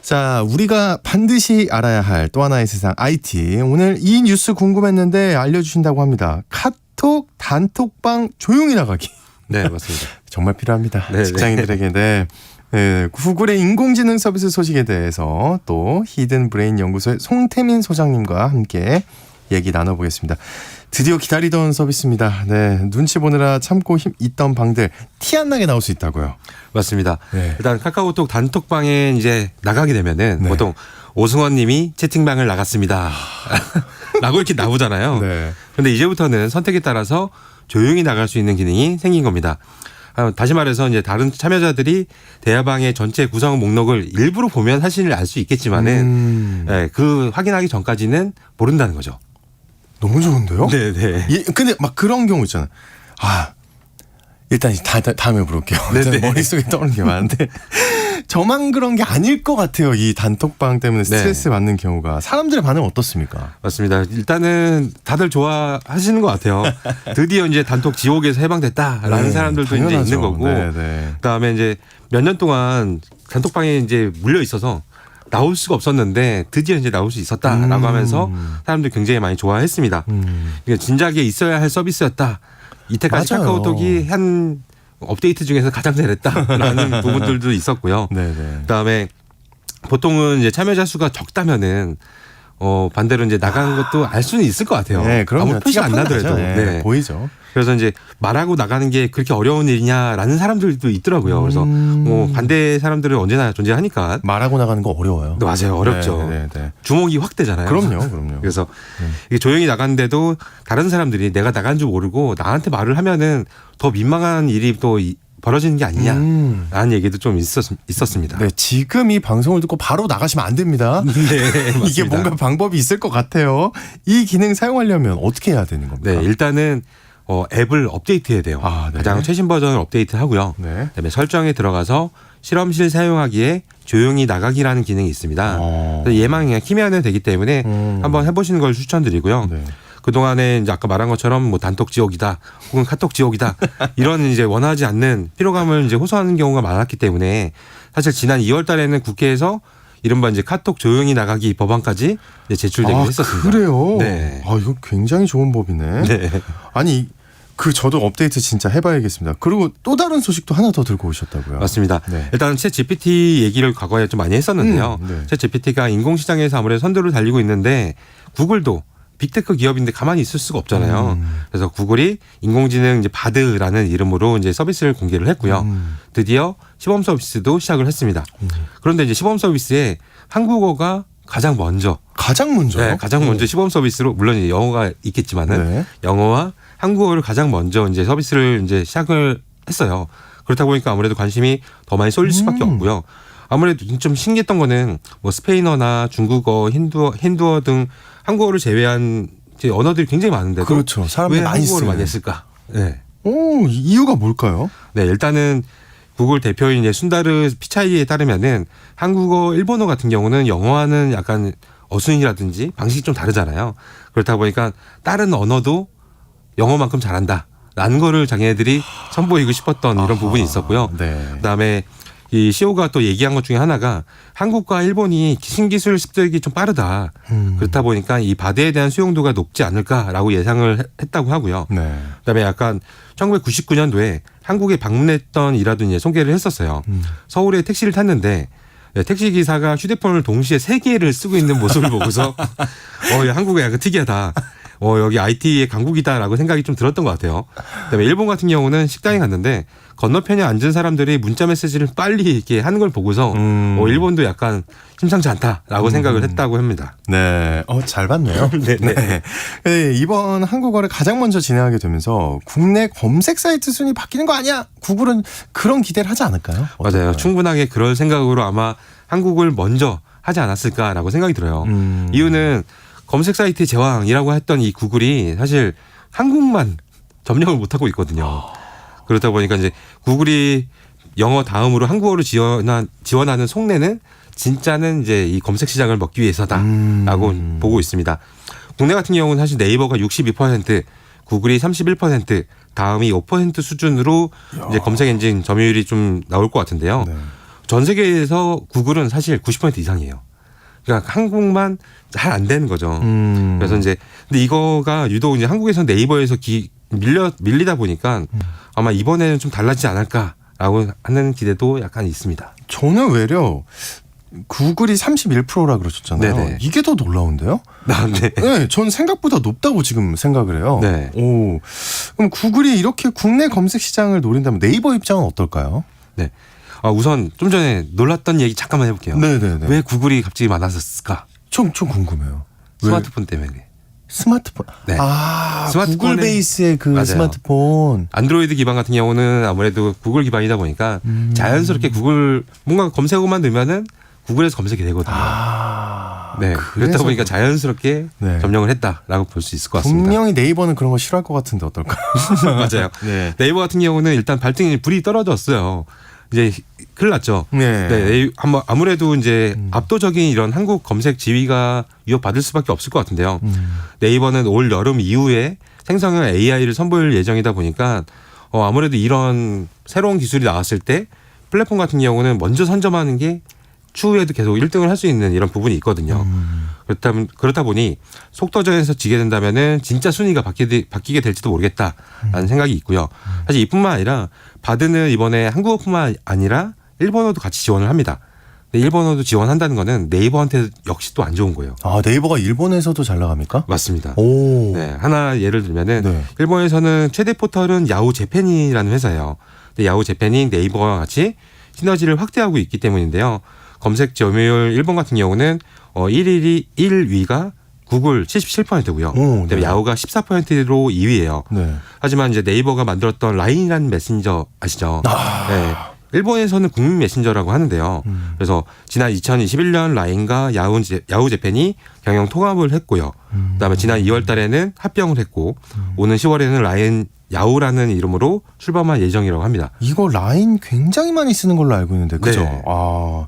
자, 우리가 반드시 알아야 할 또 하나의 세상 IT. 오늘 이 뉴스 궁금했는데 알려주신다고 합니다. 카톡 단톡방 조용히 나가기. 네, 맞습니다. 정말 필요합니다. 네, 직장인들에게. 네. 네, 구글의 인공지능 서비스 소식에 대해서 또 히든 브레인 연구소의 송태민 소장님과 함께 얘기 나눠보겠습니다. 드디어 기다리던 서비스입니다. 네, 눈치 보느라 참고 있던 방들 티 안 나게 나올 수 있다고요. 맞습니다. 네. 일단 카카오톡 단톡방에 이제 나가게 되면은 네. 보통 오승원 님이 채팅방을 나갔습니다. 라고 이렇게 나오잖아요. 네. 그런데 이제부터는 선택에 따라서 조용히 나갈 수 있는 기능이 생긴 겁니다. 다시 말해서 이제 다른 참여자들이 대화방의 전체 구성 목록을 일부러 보면 사실을 알 수 있겠지만은 네, 그 확인하기 전까지는 모른다는 거죠. 너무 좋은데요? 네네. 예, 근데 막 그런 경우 있잖아요. 아, 일단 다음에 물어볼게요. 네네. 머릿속에 떠오르는 게 많은데. 저만 그런 게 아닐 것 같아요. 이 단톡방 때문에 스트레스 받는 경우가. 사람들의 반응 어떻습니까? 맞습니다. 일단은 다들 좋아하시는 것 같아요. 드디어 이제 단톡 지옥에서 해방됐다라는 사람들도 이제 있는 거고. 그다음에 이제 몇 년 동안 단톡방에 이제 물려 있어서 나올 수가 없었는데 드디어 이제 나올 수 있었다라고 하면서 사람들이 굉장히 많이 좋아했습니다. 그러니까 진작에 있어야 할 서비스였다. 이때까지 맞아요. 카카오톡이 한 업데이트 중에서 가장 잘했다라는 부분들도 있었고요. 그다음에 보통은 이제 참여자 수가 적다면은 반대로 이제 나가는 것도 알 수는 있을 것 같아요. 네, 아무 표시 안 나더라도. 네, 보이죠. 그래서 이제 말하고 나가는 게 그렇게 어려운 일이냐라는 사람들도 있더라고요. 그래서 뭐 반대 사람들은 언제나 존재하니까. 말하고 나가는 거 어려워요. 네, 맞아요. 어렵죠. 주목이 확 되잖아요. 그럼요. 그래서 이게 조용히 나갔는데도 다른 사람들이 내가 나간 줄 모르고 나한테 말을 하면은 더 민망한 일이 또 벌어지는 게 아니냐라는 얘기도 좀 있었습니다. 네, 지금 이 방송을 듣고 바로 나가시면 안 됩니다. 네, 맞습니다. 이게 뭔가 방법이 있을 것 같아요. 이 기능 사용하려면 어떻게 해야 되는 겁니까? 네, 일단은 앱을 업데이트해야 돼요. 가장 최신 버전을 업데이트하고요. 그다음에 설정에 들어가서 실험실 사용하기에 조용히 나가기라는 기능이 있습니다. 얘만 그냥 키면 되기 때문에 한번 해보시는 걸 추천드리고요. 그동안에 이제 아까 말한 것처럼 뭐 단톡 지옥이다 혹은 카톡 지옥이다 이런 이제 원하지 않는 피로감을 이제 호소하는 경우가 많았기 때문에 사실 지난 2월 달에는 국회에서 이른바 이제 카톡 조용히 나가기 법안까지 이제 제출되기도 했었습니다. 그래요? 네. 이거 굉장히 좋은 법이네. 네. 아니, 저도 업데이트 진짜 해봐야겠습니다. 그리고 또 다른 소식도 하나 더 들고 오셨다고요. 맞습니다. 네. 일단 챗 GPT 얘기를 과거에 좀 많이 했었는데요. 챗 GPT가 인공시장에서 아무래도 선두를 달리고 있는데 구글도 빅테크 기업인데 가만히 있을 수가 없잖아요. 그래서 구글이 인공지능 이제 바드라는 이름으로 이제 서비스를 공개를 했고요. 드디어 시범 서비스도 시작을 했습니다. 그런데 이제 시범 서비스에 한국어가 가장 먼저. 네, 가장 먼저 시범 서비스로 물론 이제 영어가 있겠지만은 영어와 한국어를 가장 먼저 이제 서비스를 이제 시작을 했어요. 그렇다 보니까 아무래도 관심이 더 많이 쏠릴 수밖에 없고요. 아무래도 좀 신기했던 거는 뭐 스페인어나 중국어, 힌두어 등 한국어를 제외한 언어들이 굉장히 많은데도 그렇죠. 사람들이 왜 많이 한국어를 쓰는. 많이 했을까? 네. 이유가 뭘까요? 네, 일단은 구글 대표인 이제 순다르 피차이에 따르면은 한국어, 일본어 같은 경우는 영어와는 약간 어순이라든지 방식이 좀 다르잖아요. 그렇다 보니까 다른 언어도 영어만큼 잘한다라는 거를 자기네들이 선보이고 싶었던 이런 부분이 있었고요. 그다음에 이 CEO가 또 얘기한 것 중에 하나가 한국과 일본이 신기술 습득이 좀 빠르다. 그렇다 보니까 이 바드에 대한 수용도가 높지 않을까라고 예상을 했다고 하고요. 그다음에 약간 1999년도에 한국에 방문했던 일화도 이제 소개를 했었어요. 서울에 택시를 탔는데 택시 기사가 휴대폰을 동시에 3개를 쓰고 있는 모습을 보고서 한국이 약간 특이하다. 여기 IT의 강국이다라고 생각이 좀 들었던 것 같아요. 그다음에 일본 같은 경우는 식당에 갔는데 건너편에 앉은 사람들이 문자 메시지를 빨리 이렇게 하는 걸 보고서 일본도 약간 심상치 않다라고 생각을 했다고 합니다. 네, 잘 봤네요. 네. 이번 한국어를 가장 먼저 진행하게 되면서 국내 검색 사이트 순위 바뀌는 거 아니야? 구글은 그런 기대를 하지 않을까요? 맞아요. 충분하게 그럴 생각으로 아마 한국을 먼저 하지 않았을까라고 생각이 들어요. 이유는 검색 사이트의 제왕이라고 했던 이 구글이 사실 한국만 점령을 못하고 있거든요. 그렇다 보니까 이제 구글이 영어 다음으로 한국어를 지원하는 속내는 진짜는 이제 이 검색 시장을 먹기 위해서다라고 보고 있습니다. 국내 같은 경우는 사실 네이버가 62%, 구글이 31%, 다음이 5% 수준으로 이제 검색 엔진 점유율이 좀 나올 것 같은데요. 전 세계에서 구글은 사실 90% 이상이에요. 그러니까 한국만 잘 안 되는 거죠. 그래서 이제 근데 이거가 유독 이제 한국에서 네이버에서 밀리다 보니까 아마 이번에는 좀 달라지지 않을까라고 하는 기대도 약간 있습니다. 저는 외려 구글이 31%라 그러셨잖아요. 네네. 이게 더 놀라운데요? 네. 전 생각보다 높다고 지금 생각을 해요. 네. 그럼 구글이 이렇게 국내 검색 시장을 노린다면 네이버 입장은 어떨까요? 네. 우선 좀 전에 놀랐던 얘기 잠깐만 해볼게요. 네네네. 왜 구글이 갑자기 많아졌을까? 좀 궁금해요. 스마트폰 때문에. 스마트폰. 네. 구글 베이스의 그 맞아요. 스마트폰. 안드로이드 기반 같은 경우는 아무래도 구글 기반이다 보니까 자연스럽게 구글 뭔가 검색어만 넣으면은 구글에서 검색이 되거든요. 네. 그렇다 보니까 자연스럽게 점령을 했다라고 볼 수 있을 것 같습니다. 분명히 네이버는 그런 거 싫어할 것 같은데 어떨까? 맞아요. 네이버 같은 경우는 일단 발등에 불이 떨어졌어요. 이제 큰일 났죠. 네. 네, 아무래도 이제 압도적인 이런 한국 검색 지위가 위협받을 수밖에 없을 것 같은데요. 네이버는 올 여름 이후에 생성형 AI를 선보일 예정이다 보니까 아무래도 이런 새로운 기술이 나왔을 때 플랫폼 같은 경우는 먼저 선점하는 게 추후에도 계속 1등을 할 수 있는 이런 부분이 있거든요. 그렇다 보니 속도전에서 지게 된다면은 진짜 순위가 바뀌게 될지도 모르겠다라는 생각이 있고요. 사실 이뿐만 아니라 바드는 이번에 한국어뿐만 아니라 일본어도 같이 지원을 합니다. 근데 일본어도 지원한다는 거는 네이버한테 역시 또 안 좋은 거예요. 아, 네이버가 일본에서도 잘 나갑니까? 맞습니다. 오. 네, 하나 예를 들면은 네. 일본에서는 최대 포털은 야후 재팬이라는 회사예요. 근데 야후 재팬이 네이버와 같이 시너지를 확대하고 있기 때문인데요. 검색 점유율 일본 같은 경우는 1위가 구글 77%고요. 그다음에 네. 야후가 14%로 2위예요. 네. 하지만 이제 네이버가 만들었던 라인이라는 메신저 아시죠? 네. 일본에서는 국민 메신저라고 하는데요. 그래서 지난 2021년 라인과 야후 재팬이 경영 통합을 했고요. 그다음에 지난 2월 달에는 합병을 했고 오는 10월에는 라인 야후라는 이름으로 출범할 예정이라고 합니다. 이거 라인 굉장히 많이 쓰는 걸로 알고 있는데 그죠? 네. 아,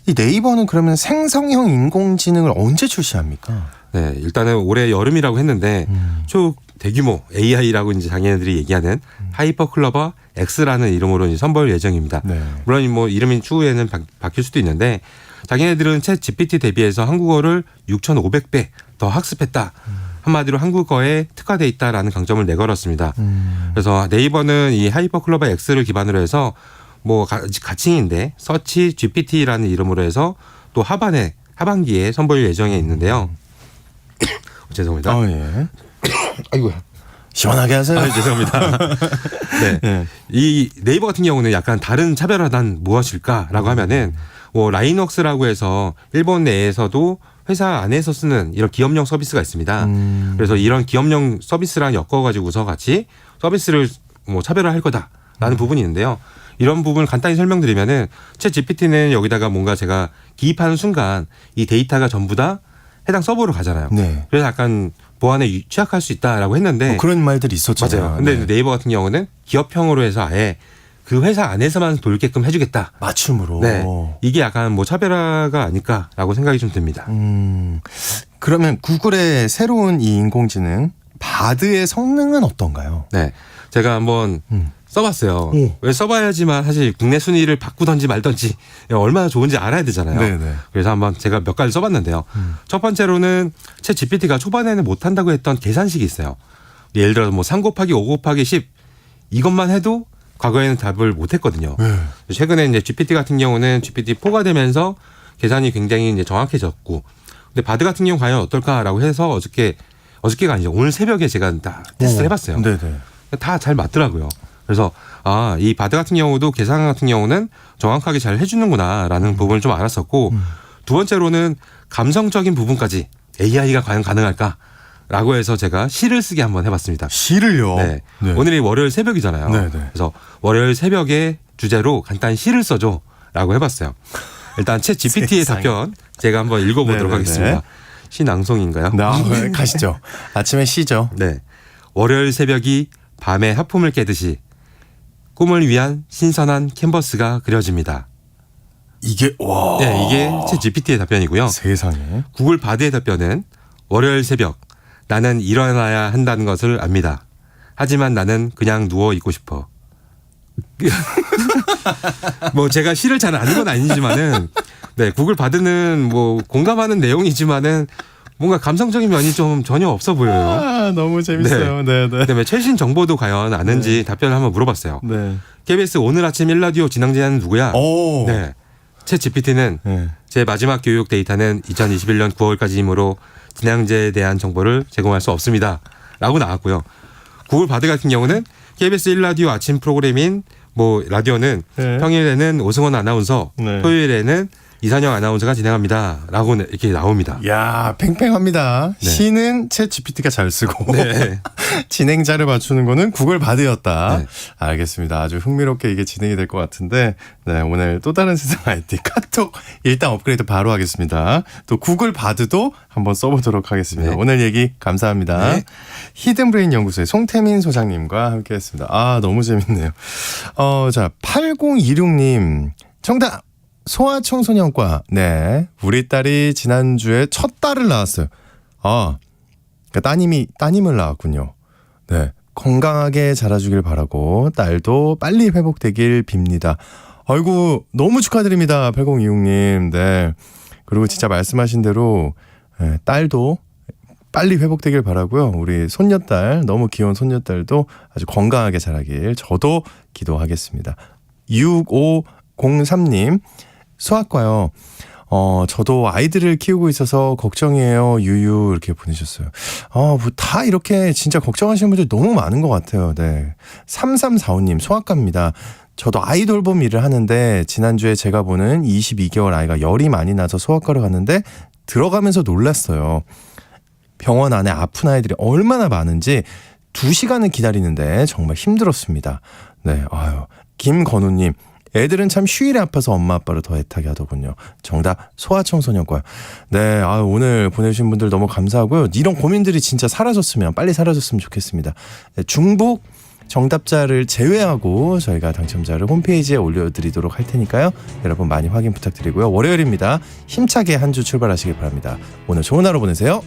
이 네이버는 그러면 생성형 인공지능을 언제 출시합니까? 네, 일단은 올해 여름이라고 했는데 초대규모 AI라고 이제 자기네들이 얘기하는 하이퍼 클러버 X라는 이름으로 이제 선보일 예정입니다. 네. 물론 뭐 이름이 추후에는 바뀔 수도 있는데 자기네들은 챗 GPT 대비해서 한국어를 6,500배 더 학습했다. 한마디로 한국어에 특화돼 있다라는 강점을 내걸었습니다. 그래서 네이버는 이 하이퍼 클러버 X를 기반으로 해서 뭐 가칭인데 서치 GPT라는 이름으로 해서 또 하반기에 선보일 예정에 있는데요. 죄송합니다. 예. 아이고야. 시원하게 하세요. 죄송합니다. 네. 네. 이 네이버 같은 경우는 약간 다른 차별화란 무엇일까라고 하면은 라인웍스라고 해서 일본 내에서도 회사 안에서 쓰는 이런 기업용 서비스가 있습니다. 그래서 이런 기업용 서비스랑 엮어가지고서 같이 서비스를 뭐 차별화할 거다라는 부분이 있는데요. 이런 부분을 간단히 설명드리면은 챗 GPT는 여기다가 뭔가 제가 기입하는 순간 이 데이터가 전부 다 해당 서버로 가잖아요. 네. 그래서 약간 보안에 취약할 수 있다라고 했는데 그런 말들이 있었잖아요. 맞아요. 근데 네. 네이버 같은 경우는 기업형으로 해서 아예 그 회사 안에서만 돌게끔 해주겠다. 맞춤으로. 네, 이게 약간 뭐 차별화가 아닐까라고 생각이 좀 듭니다. 그러면 구글의 새로운 이 인공지능 바드의 성능은 어떤가요? 네, 제가 한번 써봤어요. 오. 왜 써봐야지만 사실 국내 순위를 바꾸던지 말던지 얼마나 좋은지 알아야 되잖아요. 네네. 그래서 한번 제가 몇 가지 써봤는데요. 첫 번째로는 챗 GPT가 초반에는 못한다고 했던 계산식이 있어요. 예를 들어서 뭐 3 곱하기 5 곱하기 10 이것만 해도 과거에는 답을 못했거든요. 네. 최근에 이제 GPT 같은 경우는 GPT-4가 되면서 계산이 굉장히 이제 정확해졌고, 근데 바드 같은 경우 과연 어떨까라고 해서 어저께가 아니죠. 오늘 새벽에 제가 다 테스트를 해봤어요. 네네. 다 잘 맞더라고요. 그래서 이 바드 같은 경우도 계산 같은 경우는 정확하게 잘 해주는구나라는 부분을 좀 알았었고, 두 번째로는 감성적인 부분까지 AI가 과연 가능할까? 라고 해서 제가 시를 쓰게 한번 해봤습니다. 시를요? 네. 네. 오늘이 월요일 새벽이잖아요. 네네. 그래서 월요일 새벽에 주제로 간단히 시를 써줘 라고 해봤어요. 일단 챗 GPT의 세상에. 답변 제가 한번 읽어보도록 네네네. 하겠습니다. 시 낭송인가요? 가시죠. 아침에 시죠. 네. 월요일 새벽이 밤에 하품을 깨듯이 꿈을 위한 신선한 캔버스가 그려집니다. 이게 와. 네, 이게 챗 GPT의 답변이고요. 세상에. 구글 바드의 답변은 월요일 새벽 나는 일어나야 한다는 것을 압니다. 하지만 나는 그냥 누워 있고 싶어. 뭐 제가 시를 잘 아는 건 아니지만은 네, 구글 바드는 뭐 공감하는 내용이지만은 뭔가 감성적인 면이 좀 전혀 없어 보여요. 아, 너무 재밌어요. 네, 네. 그다음에 최신 정보도 과연 아는지 답변을 한번 물어봤어요. 네. KBS 오늘 아침 1라디오 진행자는 누구야? 오. 네. 챗 GPT는 네. 제 마지막 교육 데이터는 2021년 9월까지이므로 진행자에 대한 정보를 제공할 수 없습니다. 라고 나왔고요. 구글 바드 같은 경우는 KBS 1라디오 아침 프로그램인 뭐 라디오는 네. 평일에는 오승원 아나운서, 네. 토요일에는 이산영 아나운서가 진행합니다.라고 이렇게 나옵니다. 야, 팽팽합니다. 네. 시는 챗 GPT가 잘 쓰고 네. 진행자를 맞추는 거는 구글 바드였다. 네. 알겠습니다. 아주 흥미롭게 이게 진행이 될 것 같은데 네, 오늘 또 다른 세상 IT 카톡 일단 업그레이드 바로 하겠습니다. 또 구글 바드도 한번 써보도록 하겠습니다. 네. 오늘 얘기 감사합니다. 네. 히든브레인 연구소의 송태민 소장님과 함께했습니다. 아, 너무 재밌네요. 자, 8026님 정답. 소아청소년과. 네, 우리 딸이 지난주에 첫 딸을 낳았어요. 아, 그러니까 따님을 낳았군요. 네, 건강하게 자라주길 바라고 딸도 빨리 회복되길 빕니다. 아이고, 너무 축하드립니다. 8026님. 네, 그리고 진짜 말씀하신 대로 딸도 빨리 회복되길 바라고요. 우리 손녀딸, 너무 귀여운 손녀딸도 아주 건강하게 자라길 저도 기도하겠습니다. 6503님 수학과요. 저도 아이들을 키우고 있어서 걱정이에요. 유유 이렇게 보내셨어요. 뭐 다 이렇게 진짜 걱정하시는 분들 너무 많은 것 같아요. 네. 3345님 소아과입니다. 저도 아이 돌봄 일을 하는데 지난주에 제가 보는 22개월 아이가 열이 많이 나서 소아과로 갔는데 들어가면서 놀랐어요. 병원 안에 아픈 아이들이 얼마나 많은지 2시간을 기다리는데 정말 힘들었습니다. 네, 아유. 김건우님, 애들은 참 휴일에 아파서 엄마 아빠를 더 애타게 하더군요. 정답 소아청소년과. 네, 오늘 보내주신 분들 너무 감사하고요. 이런 고민들이 진짜 사라졌으면 빨리 사라졌으면 좋겠습니다. 네, 중복 정답자를 제외하고 저희가 당첨자를 홈페이지에 올려드리도록 할 테니까요. 여러분 많이 확인 부탁드리고요. 월요일입니다. 힘차게 한 주 출발하시길 바랍니다. 오늘 좋은 하루 보내세요.